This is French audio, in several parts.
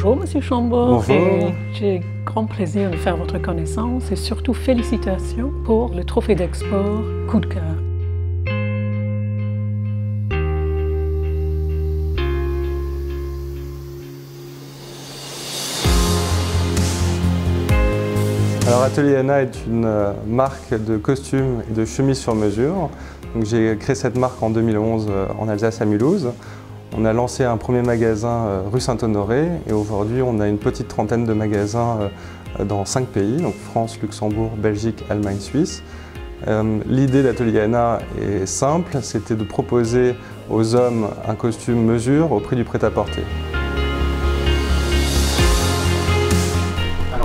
Bonjour Monsieur Chambord. Bonjour. J'ai grand plaisir de faire votre connaissance et surtout félicitations pour le trophée d'export Coup de cœur. Alors Atelier Anna est une marque de costumes et de chemises sur mesure. J'ai créé cette marque en 2011 en Alsace à Mulhouse. On a lancé un premier magasin rue Saint-Honoré et aujourd'hui on a une petite trentaine de magasins dans 5 pays, donc France, Luxembourg, Belgique, Allemagne, Suisse. L'idée d'Atelier Anna est simple, c'était de proposer aux hommes un costume mesure au prix du prêt-à-porter.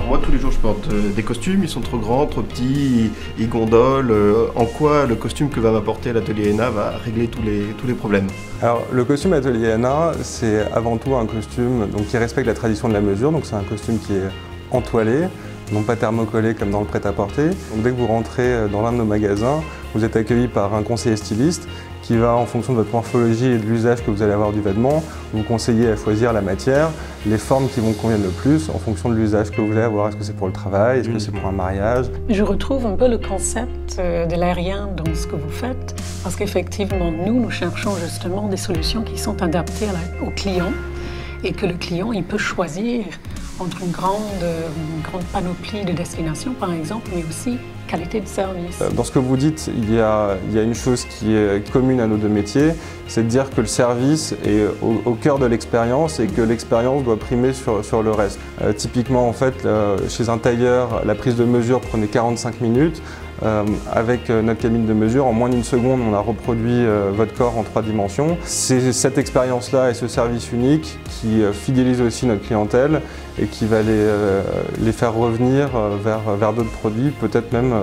Moi, tous les jours, je porte des costumes, ils sont trop grands, trop petits, ils gondolent. En quoi le costume que va m'apporter l'Atelier Anna va régler tous les problèmes? Alors, le costume Atelier Anna, c'est avant tout un costume qui respecte la tradition de la mesure. Donc, c'est un costume qui est entoilé, non pas thermocollé comme dans le prêt-à-porter. Donc, dès que vous rentrez dans l'un de nos magasins, vous êtes accueilli par un conseiller styliste qui va, en fonction de votre morphologie et de l'usage que vous allez avoir du vêtement, vous conseiller à choisir la matière, les formes qui vous conviennent le plus en fonction de l'usage que vous voulez avoir. Est-ce que c'est pour le travail? Est-ce que c'est pour un mariage? Je retrouve un peu le concept de l'aérien dans ce que vous faites, parce qu'effectivement, nous cherchons justement des solutions qui sont adaptées au client et que le client il peut choisir entre une grande panoplie de destinations, par exemple, mais aussi qualité de service. Dans ce que vous dites, il y a une chose qui est commune à nos deux métiers, c'est de dire que le service est au cœur de l'expérience et que l'expérience doit primer sur le reste. Typiquement, en fait, chez un tailleur, la prise de mesure prenait 45 minutes. Avec notre cabine de mesure, en moins d'une seconde, on a reproduit votre corps en 3 dimensions. C'est cette expérience-là et ce service unique qui fidélise aussi notre clientèle et qui va les faire revenir vers d'autres produits, peut-être même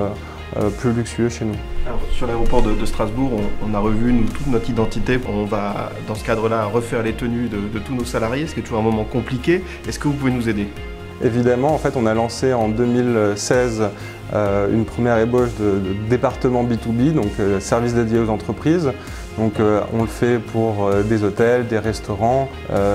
plus luxueux chez nous. Alors, sur l'aéroport de Strasbourg, on a revu toute notre identité. On va, dans ce cadre-là, refaire les tenues de tous nos salariés, ce qui est toujours un moment compliqué. Est-ce que vous pouvez nous aider? Évidemment, en fait, on a lancé en 2016 une première ébauche de département B2B, donc service dédié aux entreprises. Donc on le fait pour des hôtels, des restaurants,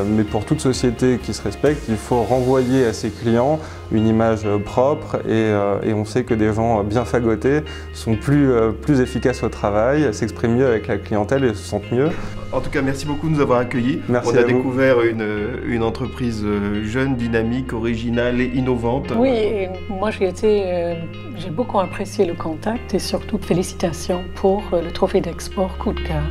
mais pour toute société qui se respecte, il faut renvoyer à ses clients une image propre et on sait que des gens bien fagotés sont plus efficaces au travail, s'expriment mieux avec la clientèle et se sentent mieux. En tout cas, merci beaucoup de nous avoir accueillis. Merci on a à vous. découvert une entreprise jeune, dynamique, originale et innovante. Oui, et moi j'ai beaucoup apprécié le contact et surtout félicitations pour le trophée d'export Coup de cœur.